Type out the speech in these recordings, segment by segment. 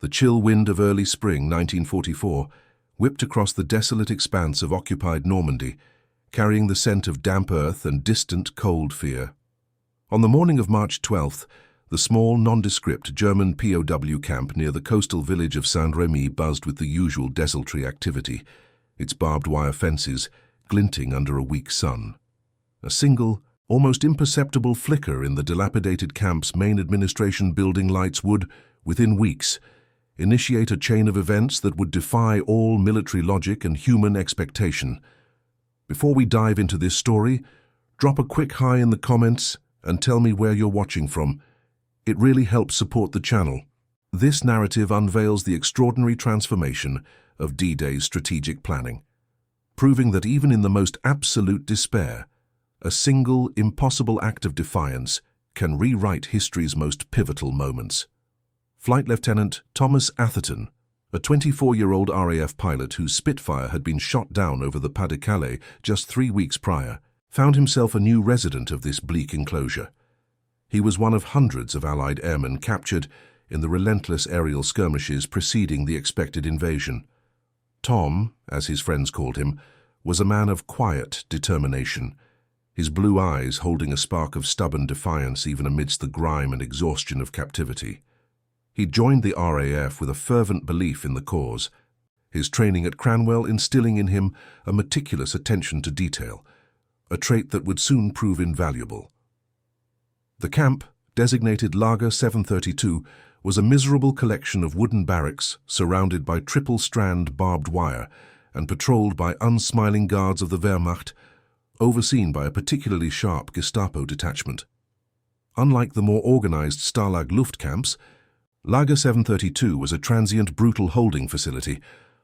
The chill wind of early spring 1944 whipped across the desolate expanse of occupied Normandy, carrying the scent of damp earth and distant cold fear. On the morning of March 12th, the small, nondescript German POW camp near the coastal village of Saint-Rémy buzzed with the usual desultory activity, its barbed wire fences glinting under a weak sun. A single, almost imperceptible flicker in the dilapidated camp's main administration building lights would, within weeks, initiate a chain of events that would defy all military logic and human expectation. Before we dive into this story, drop a quick hi in the comments and tell me where you're watching from. It really helps support the channel. This narrative unveils the extraordinary transformation of D-Day's strategic planning, proving that even in the most absolute despair, a single, impossible act of defiance can rewrite history's most pivotal moments. Flight Lieutenant Thomas Atherton, a 24-year-old RAF pilot whose Spitfire had been shot down over the Pas-de-Calais just 3 weeks prior, found himself a new resident of this bleak enclosure. He was one of hundreds of Allied airmen captured in the relentless aerial skirmishes preceding the expected invasion. Tom, as his friends called him, was a man of quiet determination, his blue eyes holding a spark of stubborn defiance even amidst the grime and exhaustion of captivity. He joined the RAF with a fervent belief in the cause, his training at Cranwell instilling in him a meticulous attention to detail, a trait that would soon prove invaluable. The camp, designated Lager 732, was a miserable collection of wooden barracks surrounded by triple-strand barbed wire and patrolled by unsmiling guards of the Wehrmacht, overseen by a particularly sharp Gestapo detachment. Unlike the more organized Stalag Luft camps, Lager 732 was a transient, brutal holding facility,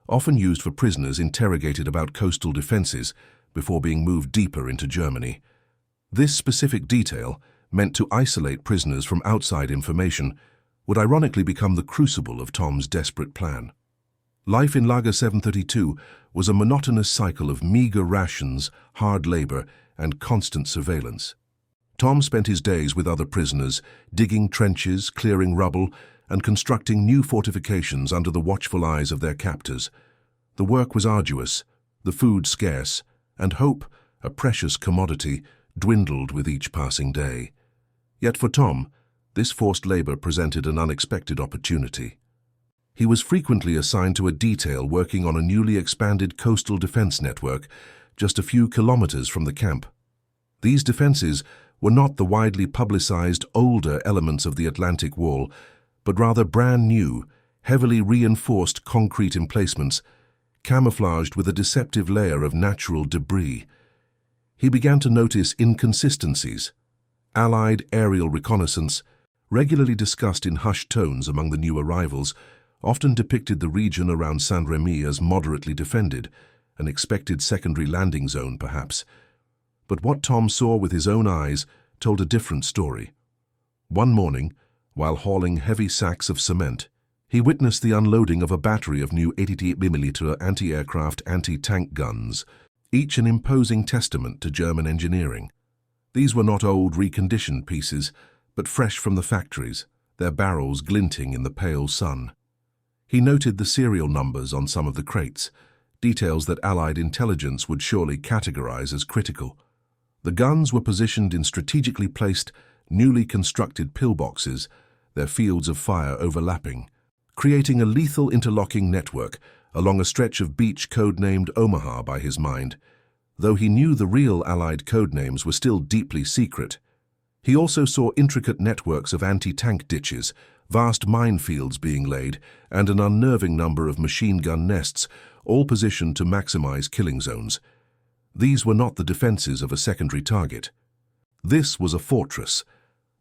often used for prisoners interrogated about coastal defenses before being moved deeper into Germany. This specific detail, meant to isolate prisoners from outside information, would ironically become the crucible of Tom's desperate plan. Life in Lager 732 was a monotonous cycle of meager rations, hard labor, and constant surveillance. Tom spent his days with other prisoners, digging trenches, clearing rubble, and constructing new fortifications under the watchful eyes of their captors. The work was arduous, the food scarce, and hope, a precious commodity, dwindled with each passing day. Yet for Tom, this forced labor presented an unexpected opportunity. He was frequently assigned to a detail working on a newly expanded coastal defense network just a few kilometers from the camp. These defenses were not the widely publicized older elements of the Atlantic Wall, but rather brand new, heavily reinforced concrete emplacements, camouflaged with a deceptive layer of natural debris. He began to notice inconsistencies. Allied aerial reconnaissance, regularly discussed in hushed tones among the new arrivals, often depicted the region around Saint-Rémy as moderately defended, an expected secondary landing zone perhaps. But what Tom saw with his own eyes told a different story. One morning, while hauling heavy sacks of cement, he witnessed the unloading of a battery of new 88mm anti-aircraft, anti-tank guns, each an imposing testament to German engineering. These were not old, reconditioned pieces, but fresh from the factories, their barrels glinting in the pale sun. He noted the serial numbers on some of the crates, details that Allied intelligence would surely categorize as critical. The guns were positioned in strategically placed, newly constructed pillboxes, their fields of fire overlapping, creating a lethal interlocking network along a stretch of beach codenamed Omaha by his mind. Though he knew the real Allied codenames were still deeply secret, he also saw intricate networks of anti-tank ditches, vast minefields being laid, and an unnerving number of machine gun nests, all positioned to maximize killing zones. These were not the defenses of a secondary target. This was a fortress.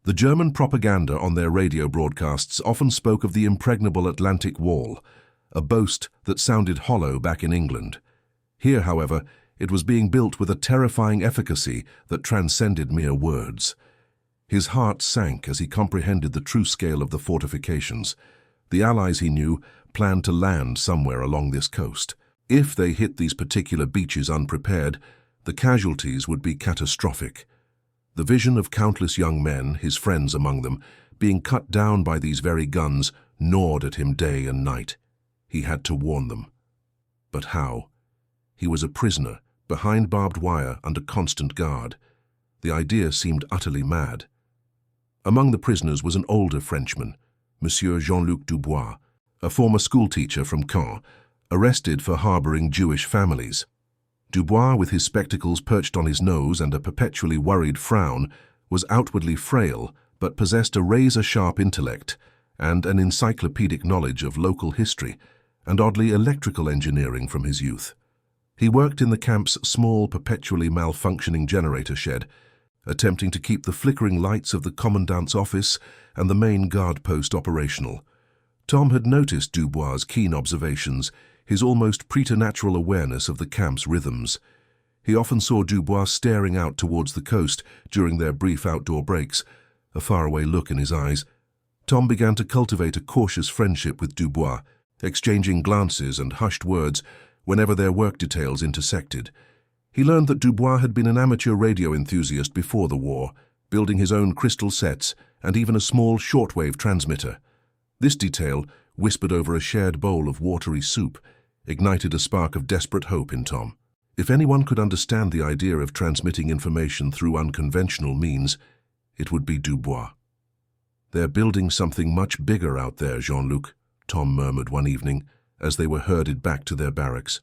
The German propaganda on their radio broadcasts often spoke of the impregnable Atlantic Wall, a boast that sounded hollow back in England. Here, however, it was being built with a terrifying efficacy that transcended mere words. His heart sank as he comprehended the true scale of the fortifications. The Allies, he knew, planned to land somewhere along this coast. If they hit these particular beaches unprepared, the casualties would be catastrophic. The vision of countless young men, his friends among them, being cut down by these very guns gnawed at him day and night. He had to warn them. But how? He was a prisoner, behind barbed wire, under constant guard. The idea seemed utterly mad. Among the prisoners was an older Frenchman, Monsieur Jean-Luc Dubois, a former schoolteacher from Caen, arrested for harboring Jewish families. Dubois, with his spectacles perched on his nose and a perpetually worried frown, was outwardly frail but possessed a razor-sharp intellect and an encyclopedic knowledge of local history and oddly electrical engineering from his youth. He worked in the camp's small, perpetually malfunctioning generator shed, attempting to keep the flickering lights of the commandant's office and the main guard post operational. Tom had noticed Dubois' keen observations, his almost preternatural awareness of the camp's rhythms. He often saw Dubois staring out towards the coast during their brief outdoor breaks, a faraway look in his eyes. Tom began to cultivate a cautious friendship with Dubois, exchanging glances and hushed words whenever their work details intersected. He learned that Dubois had been an amateur radio enthusiast before the war, building his own crystal sets and even a small shortwave transmitter. This detail, whispered over a shared bowl of watery soup, ignited a spark of desperate hope in Tom. If anyone could understand the idea of transmitting information through unconventional means, it would be Dubois. "They're building something much bigger out there, Jean-Luc," Tom murmured one evening as they were herded back to their barracks.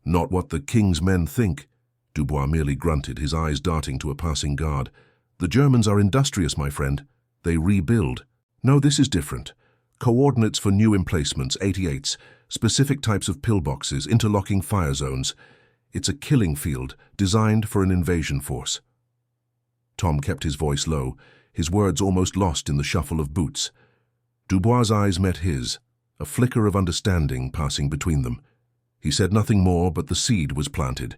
"Not what the king's men think," Dubois merely grunted, his eyes darting to a passing guard. "The Germans are industrious, my friend. They rebuild. No, this is different. Coordinates for new emplacements, 88s, specific types of pillboxes, interlocking fire zones. It's a killing field designed for an invasion force." Tom kept his voice low, his words almost lost in the shuffle of boots. Dubois' eyes met his, a flicker of understanding passing between them. He said nothing more, but the seed was planted.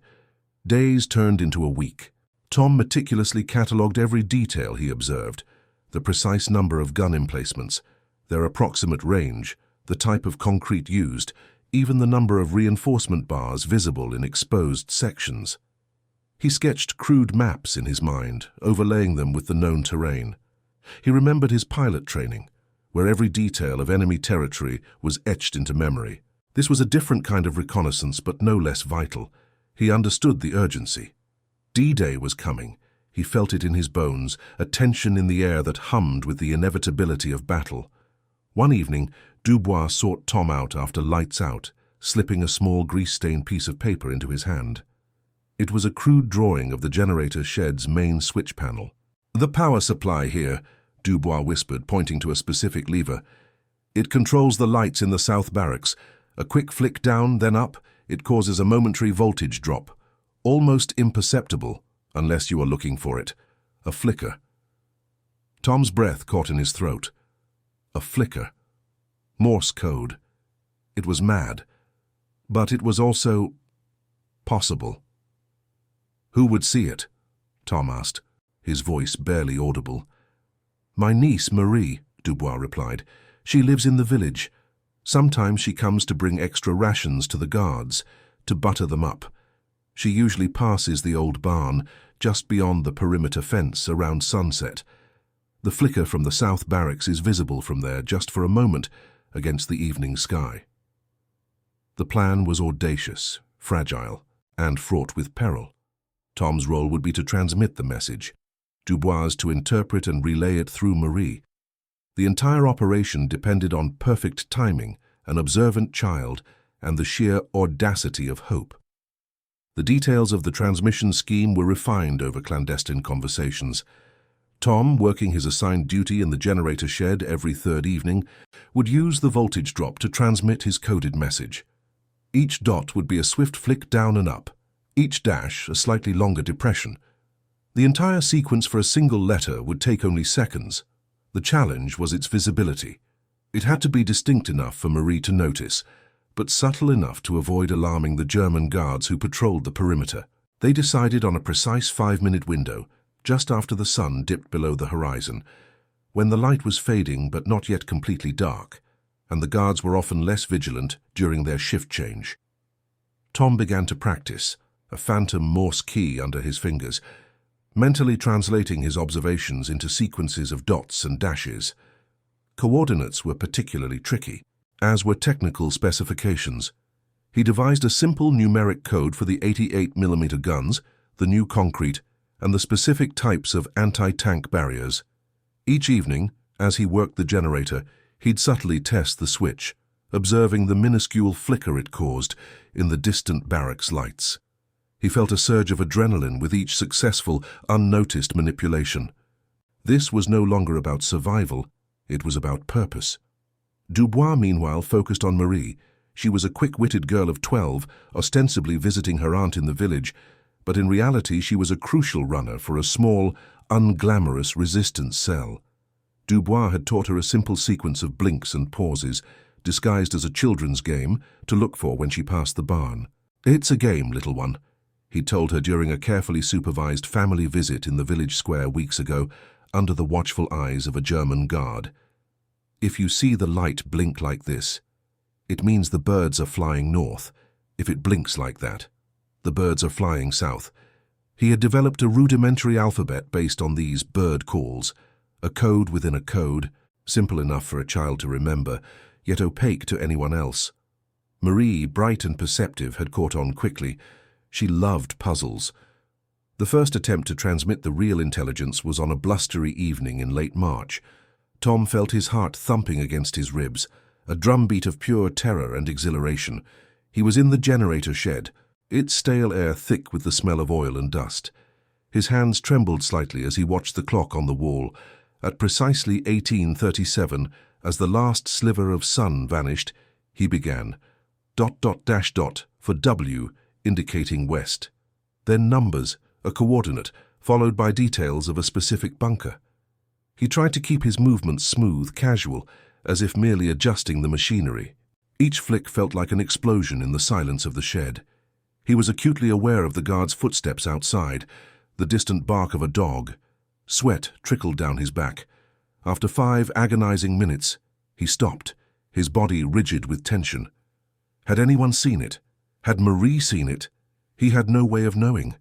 Days turned into a week. Tom meticulously catalogued every detail he observed: the precise number of gun emplacements, their approximate range, the type of concrete used, even the number of reinforcement bars visible in exposed sections. He sketched crude maps in his mind, overlaying them with the known terrain. He remembered his pilot training, where every detail of enemy territory was etched into memory. This was a different kind of reconnaissance, but no less vital. He understood the urgency. D-Day was coming. He felt it in his bones, a tension in the air that hummed with the inevitability of battle. One evening, Dubois sought Tom out after lights out, slipping a small grease-stained piece of paper into his hand. It was a crude drawing of the generator shed's main switch panel. "The power supply here," Dubois whispered, pointing to a specific lever. "It controls the lights in the south barracks. A quick flick down, then up, it causes a momentary voltage drop. Almost imperceptible, unless you are looking for it. A flicker." Tom's breath caught in his throat. A flicker. Morse code. It was mad. But it was also possible. "Who would see it?" Tom asked, his voice barely audible. "My niece, Marie," Dubois replied. "She lives in the village. Sometimes she comes to bring extra rations to the guards, to butter them up. She usually passes the old barn, just beyond the perimeter fence, around sunset. The flicker from the south barracks is visible from there just for a moment against the evening sky." The plan was audacious, fragile, and fraught with peril. Tom's role would be to transmit the message, Dubois' to interpret and relay it through Marie. The entire operation depended on perfect timing, an observant child, and the sheer audacity of hope. The details of the transmission scheme were refined over clandestine conversations. Tom, working his assigned duty in the generator shed every third evening, would use the voltage drop to transmit his coded message. Each dot would be a swift flick down and up, each dash a slightly longer depression. The entire sequence for a single letter would take only seconds. The challenge was its visibility. It had to be distinct enough for Marie to notice, but subtle enough to avoid alarming the German guards who patrolled the perimeter. They decided on a precise 5-minute window, just after the sun dipped below the horizon, when the light was fading but not yet completely dark, and the guards were often less vigilant during their shift change. Tom began to practice, a phantom Morse key under his fingers, mentally translating his observations into sequences of dots and dashes. Coordinates were particularly tricky, as were technical specifications. He devised a simple numeric code for the 88mm guns, the new concrete, and the specific types of anti-tank barriers. Each evening, as he worked the generator, he'd subtly test the switch, observing the minuscule flicker it caused in the distant barracks lights. He felt a surge of adrenaline with each successful, unnoticed manipulation. This was no longer about survival, it was about purpose. Dubois, meanwhile, focused on Marie. She was a quick-witted girl of 12, ostensibly visiting her aunt in the village, but in reality she was a crucial runner for a small, unglamorous resistance cell. Dubois had taught her a simple sequence of blinks and pauses, disguised as a children's game, to look for when she passed the barn. "It's a game, little one," he told her during a carefully supervised family visit in the village square weeks ago, under the watchful eyes of a German guard. "If you see the light blink like this, it means the birds are flying north. If it blinks like that, the birds are flying south." He had developed a rudimentary alphabet based on these bird calls, a code within a code, simple enough for a child to remember, yet opaque to anyone else. Marie, bright and perceptive, had caught on quickly. She loved puzzles. The first attempt to transmit the real intelligence was on a blustery evening in late March. Tom felt his heart thumping against his ribs, a drumbeat of pure terror and exhilaration. He was in the generator shed, its stale air thick with the smell of oil and dust. His hands trembled slightly as he watched the clock on the wall. At precisely 18:37, as the last sliver of sun vanished, he began. ... for W, indicating west. Then numbers, a coordinate, followed by details of a specific bunker. He tried to keep his movements smooth, casual, as if merely adjusting the machinery. Each flick felt like an explosion in the silence of the shed. He was acutely aware of the guard's footsteps outside, the distant bark of a dog. Sweat trickled down his back. After 5 agonizing minutes, he stopped, his body rigid with tension. Had anyone seen it? Had Marie seen it? He had no way of knowing.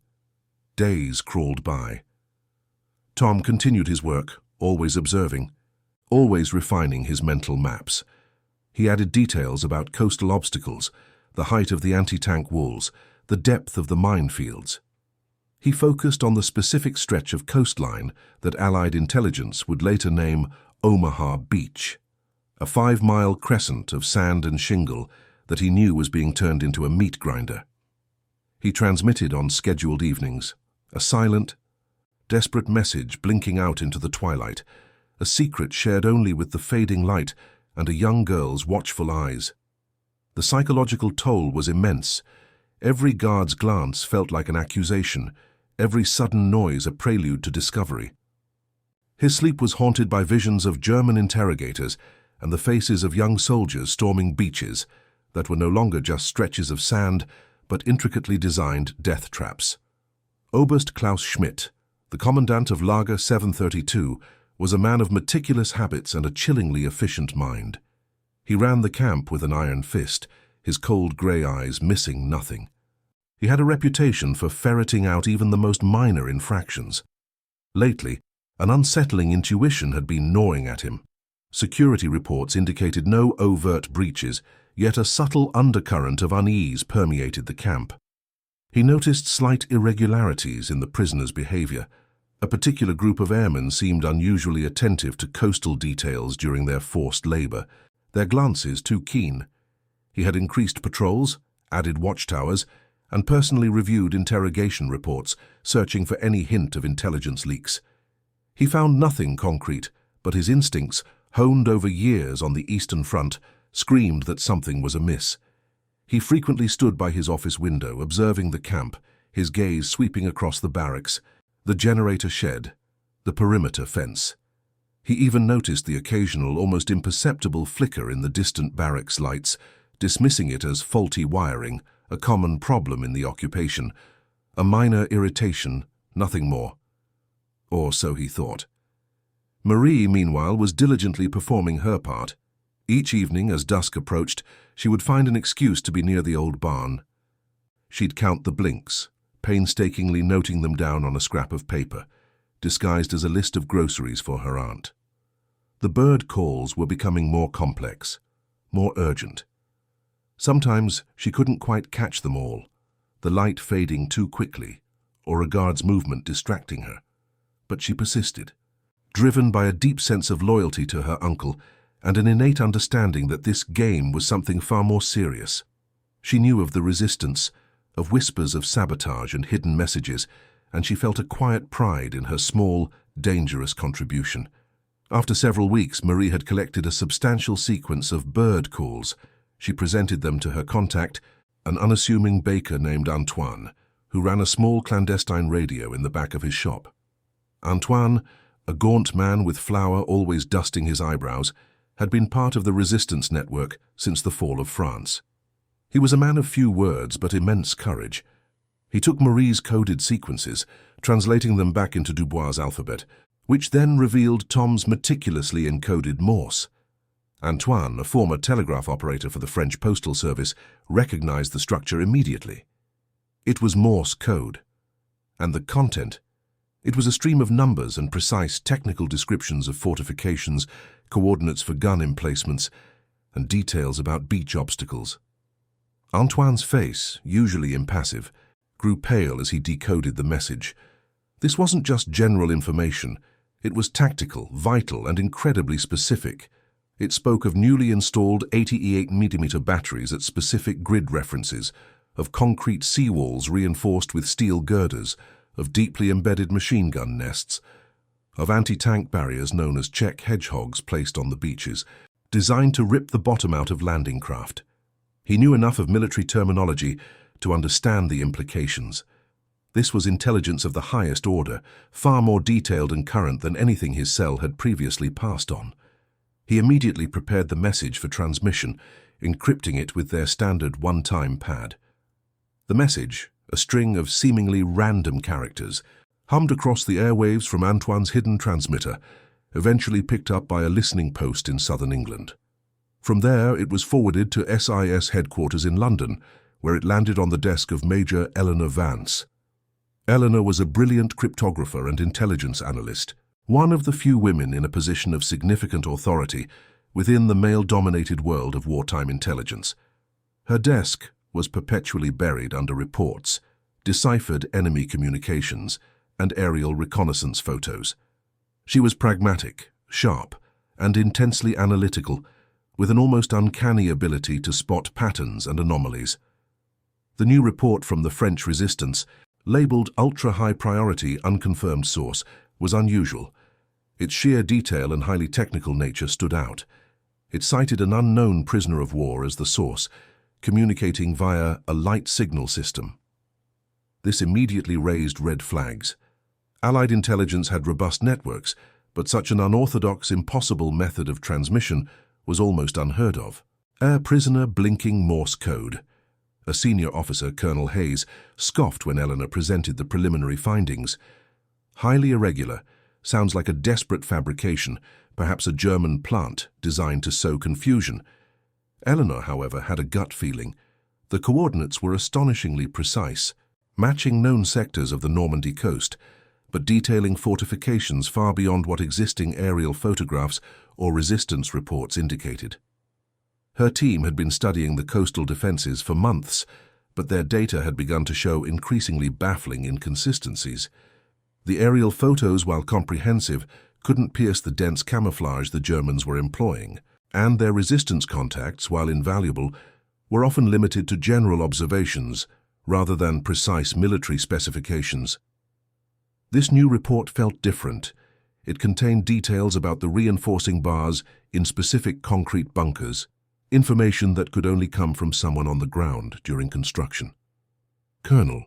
Days crawled by. Tom continued his work, always observing, always refining his mental maps. He added details about coastal obstacles, the height of the anti-tank walls, the depth of the minefields. He focused on the specific stretch of coastline that Allied intelligence would later name Omaha Beach, a 5-mile crescent of sand and shingle that he knew was being turned into a meat grinder. He transmitted on scheduled evenings, a silent, desperate message blinking out into the twilight, a secret shared only with the fading light and a young girl's watchful eyes. The psychological toll was immense. Every guard's glance felt like an accusation, every sudden noise a prelude to discovery. His sleep was haunted by visions of German interrogators and the faces of young soldiers storming beaches that were no longer just stretches of sand, but intricately designed death traps. Oberst Klaus Schmidt, the commandant of Lager 732, was a man of meticulous habits and a chillingly efficient mind. He ran the camp with an iron fist, his cold grey eyes missing nothing. He had a reputation for ferreting out even the most minor infractions. Lately, an unsettling intuition had been gnawing at him. Security reports indicated no overt breaches, yet a subtle undercurrent of unease permeated the camp. He noticed slight irregularities in the prisoners' behavior. A particular group of airmen seemed unusually attentive to coastal details during their forced labor, their glances too keen. He had increased patrols, added watchtowers, and personally reviewed interrogation reports, searching for any hint of intelligence leaks. He found nothing concrete, but his instincts, honed over years on the Eastern Front, screamed that something was amiss. He frequently stood by his office window, observing the camp, his gaze sweeping across the barracks, the generator shed, the perimeter fence. He even noticed the occasional, almost imperceptible flicker in the distant barracks lights, dismissing it as faulty wiring, a common problem in the occupation. A minor irritation, nothing more. Or so he thought. Marie, meanwhile, was diligently performing her part. Each evening, as dusk approached, she would find an excuse to be near the old barn. She'd count the blinks, painstakingly noting them down on a scrap of paper, disguised as a list of groceries for her aunt. The bird calls were becoming more complex, more urgent. Sometimes she couldn't quite catch them all, the light fading too quickly, or a guard's movement distracting her. But she persisted, driven by a deep sense of loyalty to her uncle and an innate understanding that this game was something far more serious. She knew of the resistance, of whispers of sabotage and hidden messages, and she felt a quiet pride in her small, dangerous contribution. After several weeks, Marie had collected a substantial sequence of bird calls. She presented them to her contact, an unassuming baker named Antoine, who ran a small clandestine radio in the back of his shop. Antoine, a gaunt man with flour always dusting his eyebrows, had been part of the resistance network since the fall of France. He was a man of few words but immense courage. He took Marie's coded sequences, translating them back into Dubois' alphabet, which then revealed Tom's meticulously encoded Morse. Antoine, a former telegraph operator for the French Postal Service, recognized the structure immediately. It was Morse code. And the content? It was a stream of numbers and precise technical descriptions of fortifications, coordinates for gun emplacements, and details about beach obstacles. Antoine's face, usually impassive, grew pale as he decoded the message. This wasn't just general information. It was tactical, vital, and incredibly specific. It spoke of newly installed 88mm batteries at specific grid references, of concrete seawalls reinforced with steel girders, of deeply embedded machine gun nests, of anti-tank barriers known as Czech hedgehogs placed on the beaches, designed to rip the bottom out of landing craft. He knew enough of military terminology to understand the implications. This was intelligence of the highest order, far more detailed and current than anything his cell had previously passed on. He immediately prepared the message for transmission, encrypting it with their standard one-time pad. The message, a string of seemingly random characters, hummed across the airwaves from Antoine's hidden transmitter, eventually picked up by a listening post in southern England. From there, it was forwarded to SIS headquarters in London, where it landed on the desk of Major Eleanor Vance. Eleanor was a brilliant cryptographer and intelligence analyst, one of the few women in a position of significant authority within the male-dominated world of wartime intelligence. Her desk was perpetually buried under reports, deciphered enemy communications, and aerial reconnaissance photos. She was pragmatic, sharp, and intensely analytical, with an almost uncanny ability to spot patterns and anomalies. The new report from the French resistance, labeled ultra-high priority unconfirmed source, was unusual. Its sheer detail and highly technical nature stood out. It cited an unknown prisoner of war as the source, communicating via a light signal system. This immediately raised red flags. Allied intelligence had robust networks, but such an unorthodox, impossible method of transmission was almost unheard of. A prisoner blinking Morse code. A senior officer, Colonel Hayes, scoffed when Eleanor presented the preliminary findings. Highly irregular, sounds like a desperate fabrication, perhaps a German plant designed to sow confusion. Eleanor, however, had a gut feeling. The coordinates were astonishingly precise, matching known sectors of the Normandy coast, but detailing fortifications far beyond what existing aerial photographs or resistance reports indicated. Her team had been studying the coastal defenses for months, but their data had begun to show increasingly baffling inconsistencies. The aerial photos, while comprehensive, couldn't pierce the dense camouflage the Germans were employing, and their resistance contacts, while invaluable, were often limited to general observations rather than precise military specifications. This new report felt different. It contained details about the reinforcing bars in specific concrete bunkers, information that could only come from someone on the ground during construction. Colonel,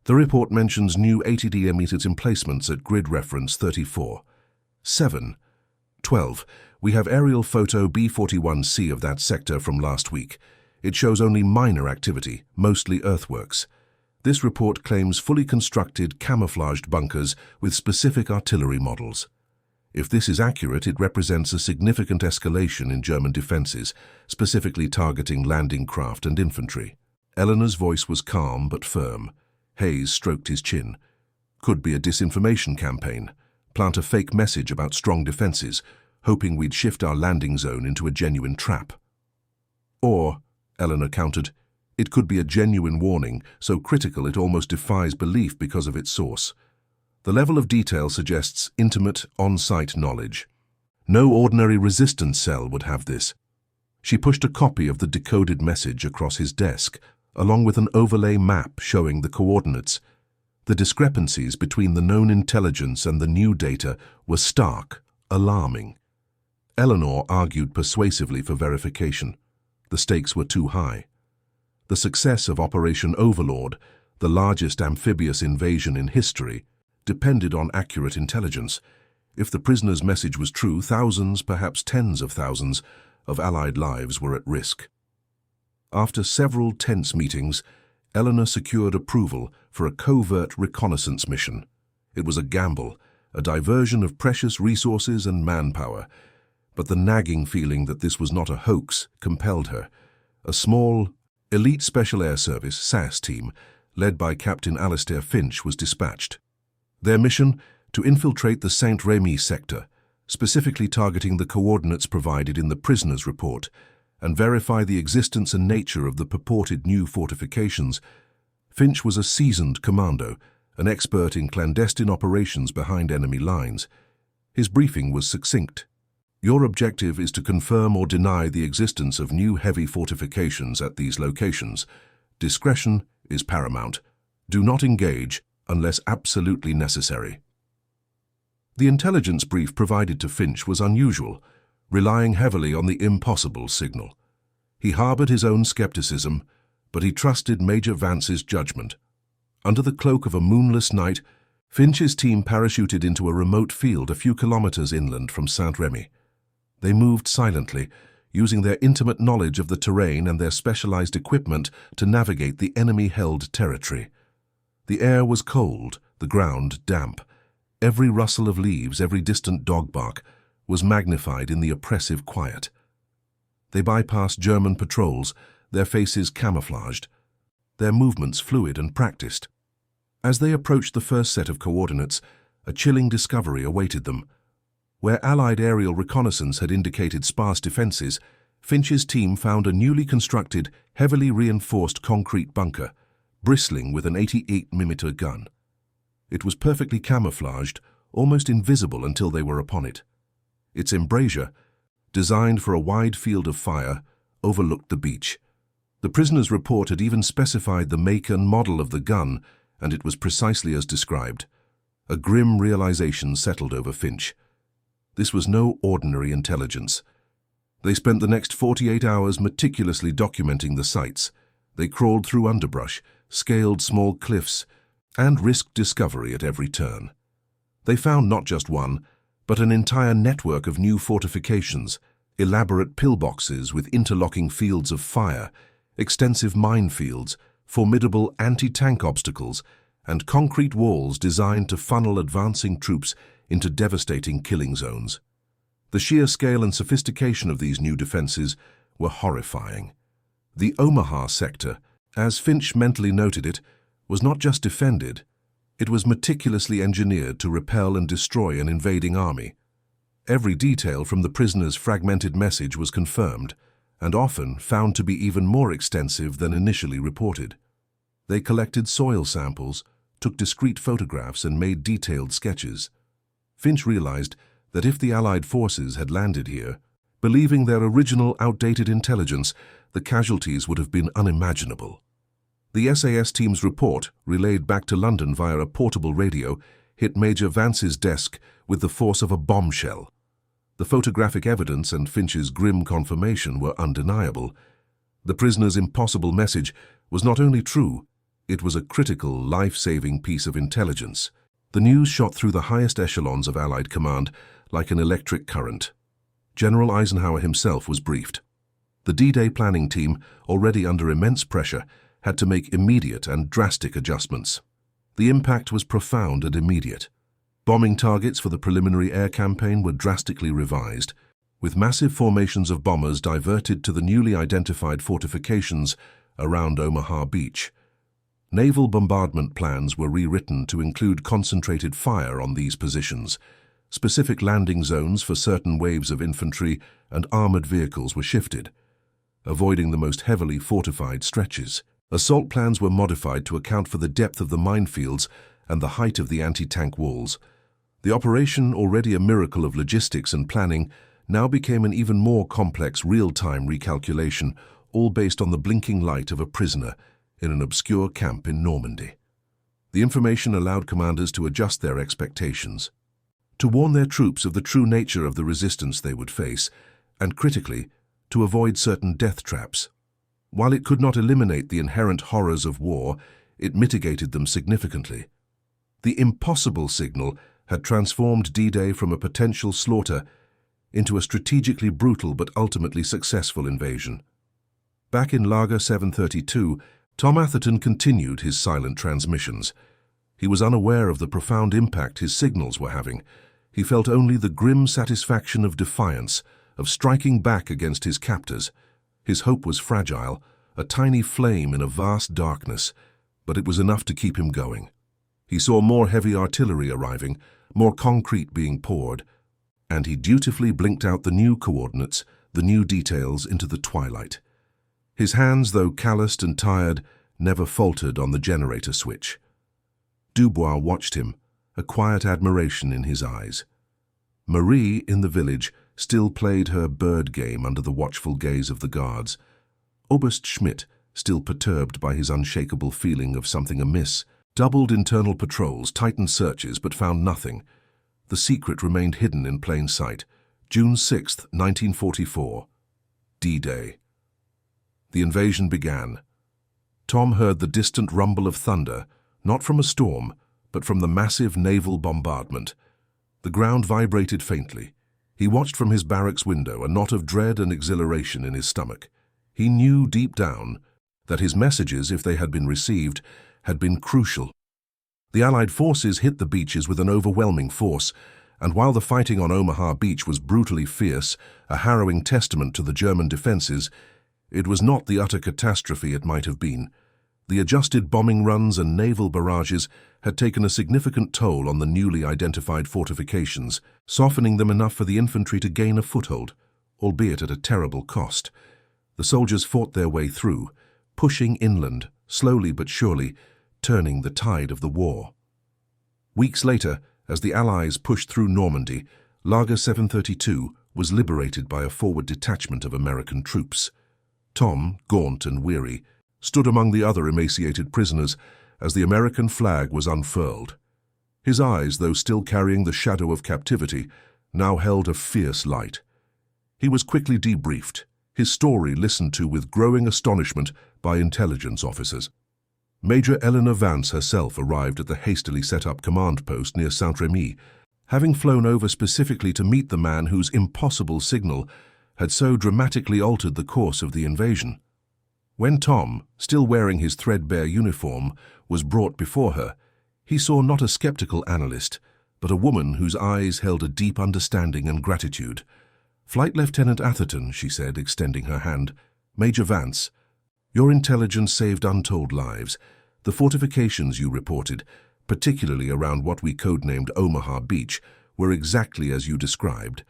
the report mentions new 80 emplacements at grid reference 34. 7. 12. We have aerial photo B41C of that sector from last week. It shows only minor activity, mostly earthworks. This report claims fully constructed, camouflaged bunkers with specific artillery models. If this is accurate, it represents a significant escalation in German defenses, specifically targeting landing craft and infantry. Eleanor's voice was calm but firm. Hayes stroked his chin. Could be a disinformation campaign. Plant a fake message about strong defenses, hoping we'd shift our landing zone into a genuine trap. Or, Eleanor countered, it could be a genuine warning, so critical it almost defies belief because of its source. The level of detail suggests intimate, on-site knowledge. No ordinary resistance cell would have this. She pushed a copy of the decoded message across his desk, along with an overlay map showing the coordinates. The discrepancies between the known intelligence and the new data were stark, alarming. Eleanor argued persuasively for verification. The stakes were too high. The success of Operation Overlord, the largest amphibious invasion in history, depended on accurate intelligence. If the prisoner's message was true, thousands, perhaps tens of thousands, of Allied lives were at risk. After several tense meetings, Eleanor secured approval for a covert reconnaissance mission. It was a gamble, a diversion of precious resources and manpower, but the nagging feeling that this was not a hoax compelled her. A small, elite Special Air Service SAS team, led by Captain Alistair Finch, was dispatched. Their mission? To infiltrate the Saint-Rémy sector, specifically targeting the coordinates provided in the prisoner's report, and verify the existence and nature of the purported new fortifications. Finch was a seasoned commando, an expert in clandestine operations behind enemy lines. His briefing was succinct. Your objective is to confirm or deny the existence of new heavy fortifications at these locations. Discretion is paramount. Do not engage unless absolutely necessary. The intelligence brief provided to Finch was unusual, relying heavily on the impossible signal. He harbored his own skepticism, but he trusted Major Vance's judgment. Under the cloak of a moonless night, Finch's team parachuted into a remote field a few kilometers inland from Saint-Rémy. They moved silently, using their intimate knowledge of the terrain and their specialized equipment to navigate the enemy-held territory. The air was cold, the ground damp. Every rustle of leaves, every distant dog bark, was magnified in the oppressive quiet. They bypassed German patrols, their faces camouflaged, their movements fluid and practiced. As they approached the first set of coordinates, a chilling discovery awaited them. Where Allied aerial reconnaissance had indicated sparse defenses, Finch's team found a newly constructed, heavily reinforced concrete bunker, bristling with an 88mm gun. It was perfectly camouflaged, almost invisible until they were upon it. Its embrasure, designed for a wide field of fire, overlooked the beach. The prisoner's report had even specified the make and model of the gun, and it was precisely as described. A grim realization settled over Finch. This was no ordinary intelligence. They spent the next 48 hours meticulously documenting the sites. They crawled through underbrush, scaled small cliffs, and risked discovery at every turn. They found not just one, but an entire network of new fortifications, elaborate pillboxes with interlocking fields of fire, extensive minefields, formidable anti-tank obstacles, and concrete walls designed to funnel advancing troops into devastating killing zones. The sheer scale and sophistication of these new defenses were horrifying. The Omaha sector, as Finch mentally noted it, was not just defended, it was meticulously engineered to repel and destroy an invading army. Every detail from the prisoner's fragmented message was confirmed, and often found to be even more extensive than initially reported. They collected soil samples, took discrete photographs, and made detailed sketches. Finch realized that if the Allied forces had landed here, believing their original outdated intelligence, the casualties would have been unimaginable. The SAS team's report, relayed back to London via a portable radio, hit Major Vance's desk with the force of a bombshell. The photographic evidence and Finch's grim confirmation were undeniable. The prisoner's impossible message was not only true, it was a critical, life-saving piece of intelligence. The news shot through the highest echelons of Allied command like an electric current. General Eisenhower himself was briefed. The D-Day planning team, already under immense pressure, had to make immediate and drastic adjustments. The impact was profound and immediate. Bombing targets for the preliminary air campaign were drastically revised, with massive formations of bombers diverted to the newly identified fortifications around Omaha Beach. Naval bombardment plans were rewritten to include concentrated fire on these positions. Specific landing zones for certain waves of infantry and armored vehicles were shifted, avoiding the most heavily fortified stretches. Assault plans were modified to account for the depth of the minefields and the height of the anti-tank walls. The operation, already a miracle of logistics and planning, now became an even more complex real-time recalculation, all based on the blinking light of a prisoner in an obscure camp in Normandy. The information allowed commanders to adjust their expectations, to warn their troops of the true nature of the resistance they would face, and critically, to avoid certain death traps. While it could not eliminate the inherent horrors of war, it mitigated them significantly. The impossible signal had transformed D-Day from a potential slaughter into a strategically brutal but ultimately successful invasion. Back in Lager 732, Tom Atherton continued his silent transmissions. He was unaware of the profound impact his signals were having. He felt only the grim satisfaction of defiance, of striking back against his captors. His hope was fragile, a tiny flame in a vast darkness, but it was enough to keep him going. He saw more heavy artillery arriving, more concrete being poured, and he dutifully blinked out the new coordinates, the new details into the twilight. His hands, though calloused and tired, never faltered on the generator switch. Dubois watched him, a quiet admiration in his eyes. Marie, in the village, still played her bird game under the watchful gaze of the guards. Oberst Schmidt, still perturbed by his unshakable feeling of something amiss, doubled internal patrols, tightened searches, but found nothing. The secret remained hidden in plain sight. June 6, 1944. D-Day. The invasion began. Tom heard the distant rumble of thunder, not from a storm, but from the massive naval bombardment. The ground vibrated faintly. He watched from his barracks window, a knot of dread and exhilaration in his stomach. He knew deep down that his messages, if they had been received, had been crucial. The Allied forces hit the beaches with an overwhelming force, and while the fighting on Omaha Beach was brutally fierce, a harrowing testament to the German defenses, it was not the utter catastrophe it might have been. The adjusted bombing runs and naval barrages had taken a significant toll on the newly identified fortifications, softening them enough for the infantry to gain a foothold, albeit at a terrible cost. The soldiers fought their way through, pushing inland, slowly but surely, turning the tide of the war. Weeks later, as the Allies pushed through Normandy, Lager 732 was liberated by a forward detachment of American troops. Tom, gaunt and weary, stood among the other emaciated prisoners as the American flag was unfurled. His eyes, though still carrying the shadow of captivity, now held a fierce light. He was quickly debriefed, his story listened to with growing astonishment by intelligence officers. Major Eleanor Vance herself arrived at the hastily set-up command post near Saint-Rémy, having flown over specifically to meet the man whose impossible signal had so dramatically altered the course of the invasion. When Tom, still wearing his threadbare uniform, was brought before her, he saw not a skeptical analyst, but a woman whose eyes held a deep understanding and gratitude. "Flight Lieutenant Atherton," she said, extending her hand. "Major Vance, your intelligence saved untold lives. The fortifications you reported, particularly around what we codenamed Omaha Beach, were exactly as you described.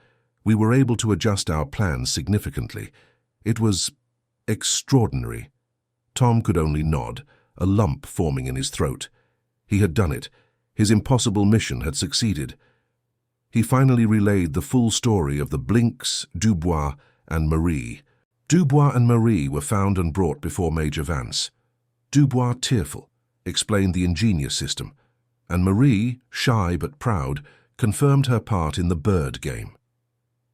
We were able to adjust our plans significantly. It was extraordinary." Tom could only nod, a lump forming in his throat. He had done it. His impossible mission had succeeded. He finally relayed the full story of the Blinks, Dubois, and Marie. Dubois and Marie were found and brought before Major Vance. Dubois, tearful, explained the ingenious system, and Marie, shy but proud, confirmed her part in the bird game.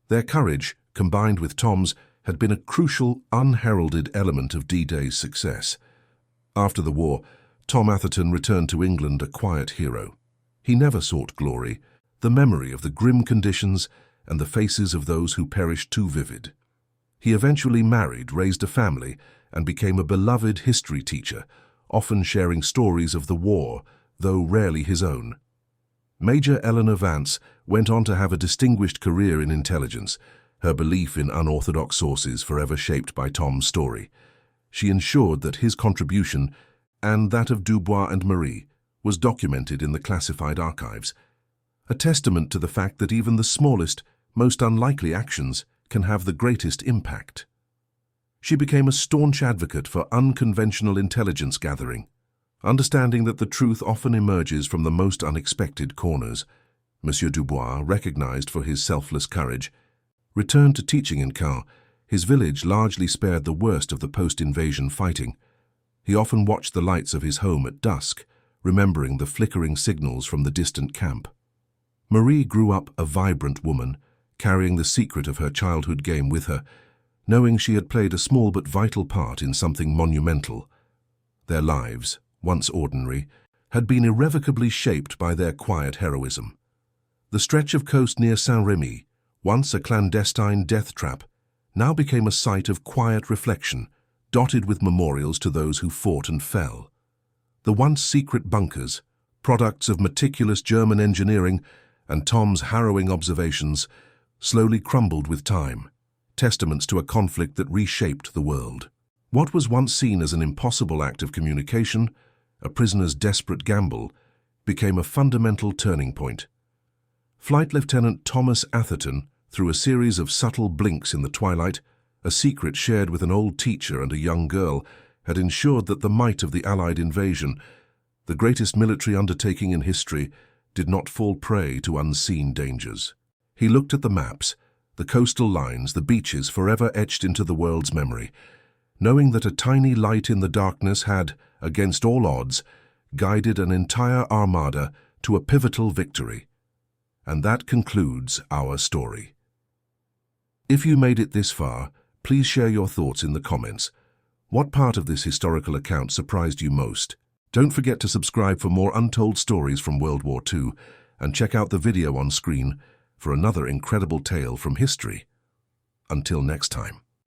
Their courage, combined with Tom's, had been a crucial, unheralded element of D-Day's success. After the war, Tom Atherton returned to England a quiet hero. He never sought glory. The memory of the grim conditions and the faces of those who perished too vivid. He eventually married, raised a family, and became a beloved history teacher, often sharing stories of the war, though rarely his own. Major Eleanor Vance went on to have a distinguished career in intelligence, her belief in unorthodox sources forever shaped by Tom's story. She ensured that his contribution, and that of Dubois and Marie, was documented in the classified archives. a testament to the fact that even the smallest, most unlikely actions can have the greatest impact. She became a staunch advocate for unconventional intelligence gathering, understanding that the truth often emerges from the most unexpected corners. Monsieur Dubois, recognized for his selfless courage, returned to teaching in Caen. His village largely spared the worst of the post-invasion fighting. He often watched the lights of his home at dusk, remembering the flickering signals from the distant camp. Marie grew up a vibrant woman, carrying the secret of her childhood game with her, knowing she had played a small but vital part in something monumental. Their lives, once ordinary, had been irrevocably shaped by their quiet heroism. The stretch of coast near Saint-Rémy, once a clandestine death trap, now became a site of quiet reflection, dotted with memorials to those who fought and fell. The once secret bunkers, products of meticulous German engineering and Tom's harrowing observations, slowly crumbled with time, testaments to a conflict that reshaped the world. What was once seen as an impossible act of communication, a prisoner's desperate gamble, became a fundamental turning point. Flight Lieutenant Thomas Atherton, through a series of subtle blinks in the twilight, a secret shared with an old teacher and a young girl, had ensured that the might of the Allied invasion, the greatest military undertaking in history, did not fall prey to unseen dangers. He looked at the maps, the coastal lines, the beaches forever etched into the world's memory, knowing that a tiny light in the darkness had, against all odds, guided an entire armada to a pivotal victory. And that concludes our story. If you made it this far, please share your thoughts in the comments. What part of this historical account surprised you most? Don't forget to subscribe for more untold stories from World War II, and check out the video on screen for another incredible tale from history. Until next time.